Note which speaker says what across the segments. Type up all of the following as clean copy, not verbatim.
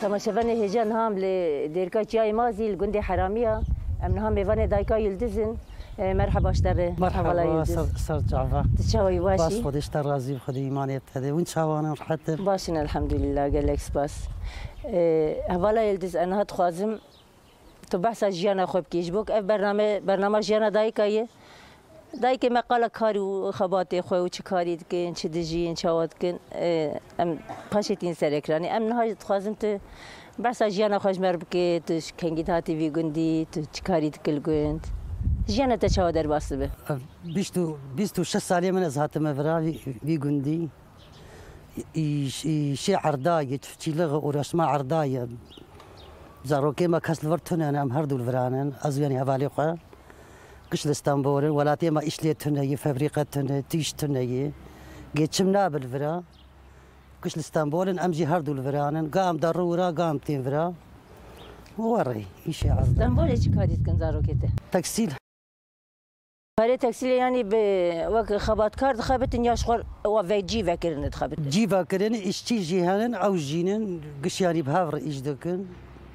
Speaker 1: تماشاوان هجان هم لديركا جاي مازي الجندي حرامية أمنها ميفان دايكا يلدزن مرحبا اشتري
Speaker 2: مرحبا سر جعفر
Speaker 1: تشاوي
Speaker 2: بس
Speaker 1: باشي
Speaker 2: خدي اشتر رازي خدي إيمانيت هذا وين شاوانا حتى
Speaker 1: باشنا الحمد لله قال لك بس هوالا يلدز أنا هتخازم تبحث جيانا خوب كيش بوك اف برنامج جيانا دايكا دايكا مقالة كاري وخباتي خوي وش كاري دكين شو دجين شوات كن ام باشتين سركراني ام نهاية تخازم ت بحث جيانا خوش مربكي تش كنجيت هاتي في جندي تش كاري تكل جند جيانا تشاو در باسبه
Speaker 2: بيستو 6 سالي من ازهات مفرا في جندي شي عرداية تفتي لغة ورسمة عرداية زاروكي ما كسل ورتنا أنا هردو الفرانن أزياني هفالي قا قش الاسطنبول ولا تيما إشليتنا يفبريقتنا تيشتنا جيت شمنا بالفرا قش الاسطنبول أمجي هردو الفرانن قام ضرورة قام تين فرا وري إيشي عرض
Speaker 1: اسطنبول إيش كاديت كن زاروكي ده
Speaker 2: تكسيل
Speaker 1: هذا تكسيل يعني بوقت خبات كارد خبت نياش خور وفي جي فاكرن تخبت
Speaker 2: جي فاكرن إشتي جيهانن أو جينن قش يعني بهافر إيش دكن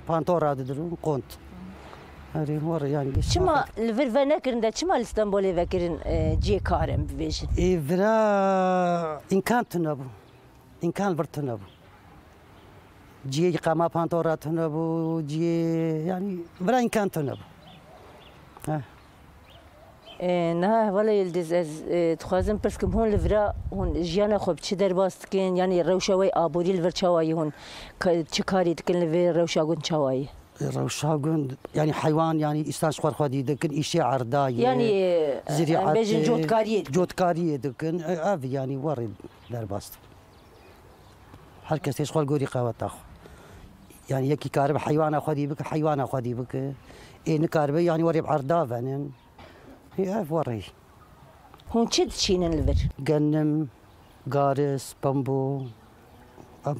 Speaker 2: بانتورا ددرون قونت هاري ور يعني
Speaker 1: شما الفيرفانا كرندا شما الاسطنبولي فاكرين جي كارم بيجن
Speaker 2: إفرا إن كان تنبو إن كان برتنبو جي قاما بانتورا تنبو جي يعني فرا إن كان تنبو
Speaker 1: نه ولا يلدز از تخازم برسكم هون الفرا هون جيانا خوب تشي درباست كين يعني روشاوي ابوري الفرشاوي هون تشكاري تكن الفير روشاغون شاوي
Speaker 2: روشاغون يعني حيوان يعني استاش خور خدي دكن إشي عرداي
Speaker 1: يعني
Speaker 2: زريعة
Speaker 1: بيجن
Speaker 2: جوتكاري دكن افي يعني وري درباست هر كس يشغل غوري قوات اخو يعني يكي كارب حيوان خدي بك حيوان خدي بك ان كارب يعني وري بعردا فنن هي وري
Speaker 1: هون تشد شينن الفر
Speaker 2: جنم غارس بامبو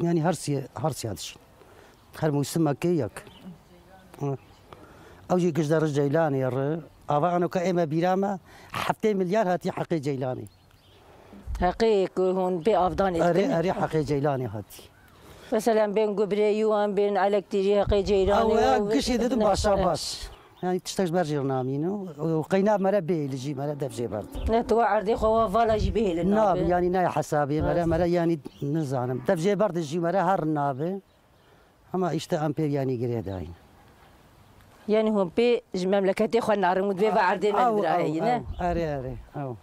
Speaker 2: يعني هرسي هادش خير موسم كيك او يجي قدر جيلاني ير ابا انا كايما بيراما حتى مليار هاتي حقي جيلاني
Speaker 1: حقيق هون بافضاني
Speaker 2: اري حقي جيلاني هاتي
Speaker 1: مثلا بين قبريوان بين الكتري حقي جيلاني
Speaker 2: او قشي دد باشا باش يعني تشتغل برجرنامينو وقينا مربي لجي مرا دفجي برد
Speaker 1: نتوى عردي خوا فالا جيبه لنا
Speaker 2: ناب يعني ناي حسابي مرا يعني نزانم دفجي برد جي مرا هر نابه اما اشتا امبير يعني قريه داين
Speaker 1: يعني هم بي مملكتي خو نارمود بي عردي من براينا
Speaker 2: اري او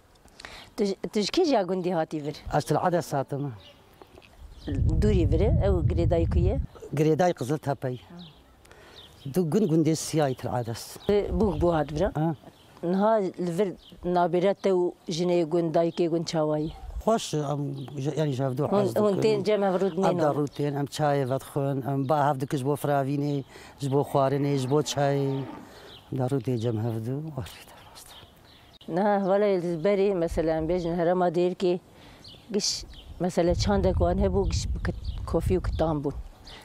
Speaker 1: تشكي جا غندي هاتي فر
Speaker 2: اشتل عدا ساتما
Speaker 1: دوري فر او غريداي كيه
Speaker 2: غريداي قزلتها باي دو غندي سيايت العدس
Speaker 1: بوك بو هاد برا نها الفر نابرته جني غنداي كي غنشاواي
Speaker 2: خوش يعني جافدو
Speaker 1: حاجه هون تين جمع فرودني
Speaker 2: ابدا روتين ام شاي فدخون ام با هفدك جبو فرافيني جبو خوارني جبو شاي داروتي جمع هفدو وريت
Speaker 1: نه ولا البري مثلا بيجن هرما دير كي قش مثلا شاندك وان هبو قش كوفي وكتامبون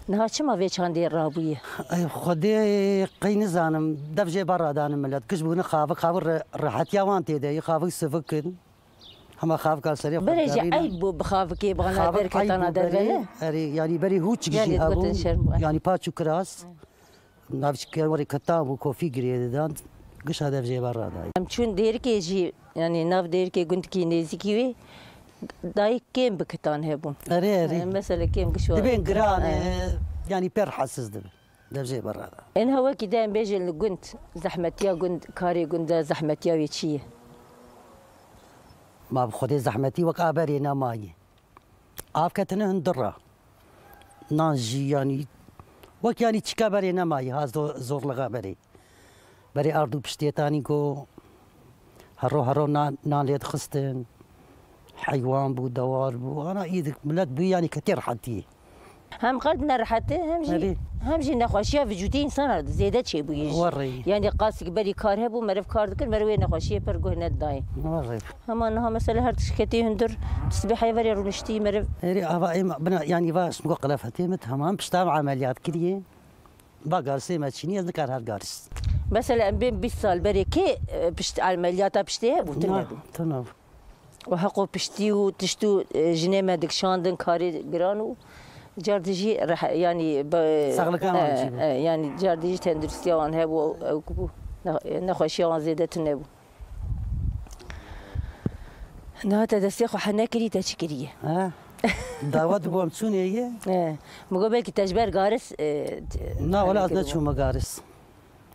Speaker 1: نه شما في شاندي رابويه
Speaker 2: اي خدي قين زانم دفجي برا دانم ملت كشبون خافر راحت يوان تيدي خافك سفكن هما خاف قال سريع
Speaker 1: بريجي عيب بخافك يبغى ندير كتانا دربله
Speaker 2: يعني بري هو تجي يعني باتشو كراس نافش كوري كتاب وكوفي جري دان قش هذا في برا داي
Speaker 1: ام شون دير كي جي يعني ناف دير كي كنت كي نزيكي داي كيم بكتان هبون
Speaker 2: اري
Speaker 1: مثلا كيم قشوا
Speaker 2: دبين قران يعني بير حسس ده في برا
Speaker 1: ان هو كده بيجي الجند زحمتيا جند كاري جند زحمتيا ويتشيه
Speaker 2: ما بخدي زحمتي وكابري نماي عافكتنا هندرة ناجي يعني وك يعني تشكابري نماي هذا زور لغابري بري أرضو بشتيتاني كو هرو نان ليت خستن حيوان بو دوار بو أنا إيدك ملات بو يعني كتير حتي
Speaker 1: هم قلبنا رحته هم جي نخوشيه في جودي انسان زياده شي بو
Speaker 2: وري
Speaker 1: يعني قاسك بري كار هبو مرف كار دكن مروي نخوشيه برغو نداي
Speaker 2: وري
Speaker 1: هم انها مثلا هر تشكتي هندر تصبح يفري رونشتي مرف
Speaker 2: اري بنا يعني باش مقلف هتيمت تمام بشتام عمليات كليه باقارسي ما تشيني ذكر هالقارس
Speaker 1: مثلا بين 20 سال بري كي بشت عمليات بشتي بو
Speaker 2: تناب
Speaker 1: وحقو بشتي وتشتو جنيمه دك شاندن كاري جرانو جاردجي راح يعني يعني جاردجي تندرسيان هبو نخوشيان زيادة نبو نهاتا دستيخو حناكري تشكريه
Speaker 2: دعوت بوم تسوني
Speaker 1: هي مقابل كي تجبر قارس
Speaker 2: لا ولا أزنا شو مقارس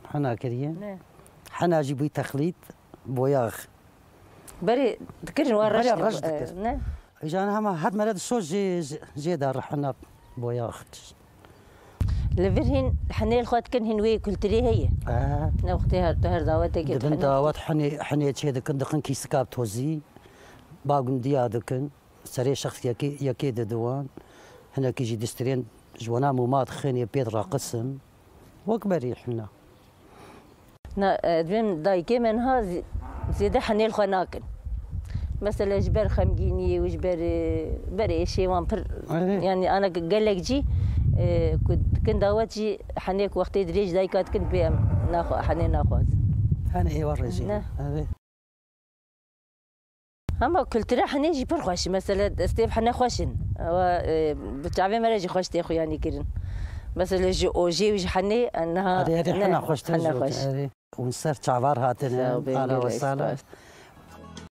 Speaker 2: حناكريه حنا جيبي تخليط بوياغ
Speaker 1: بري ذكرني وين
Speaker 2: رش ذكر اجانا هم حد مراد الصوت جي دار حنا بوياغ
Speaker 1: لفرهن حني الخوات كنهن وي كلتري هي نوختي هر دعوتك
Speaker 2: دبن دعوت حني تشي دكن دقن كي سكاب توزي باقم ديا دكن سري شخص يكيد دوان هنا كيجي دسترين جوانا مومات خيني بيدرا قسم وكبري حنا
Speaker 1: دبن دايكي منها زيادة حني الخناكن مثلا جبر خمجيني وجبر بري شيء وان يعني انا قال لك جي كنت داوتي حنيك وقت دريج دايكات كنت بيم ناخذ حني ناخذ
Speaker 2: انا اي ورجي
Speaker 1: اما كنت راح نجي برخوش مثلا استيب حنا خوشن بتعبي مراجي خوش تاخو يعني كرن مثلا جي اوجي وجي حني انها
Speaker 2: هذه حنا خوش ونصير تعبار هاتنا اهلا وسهلا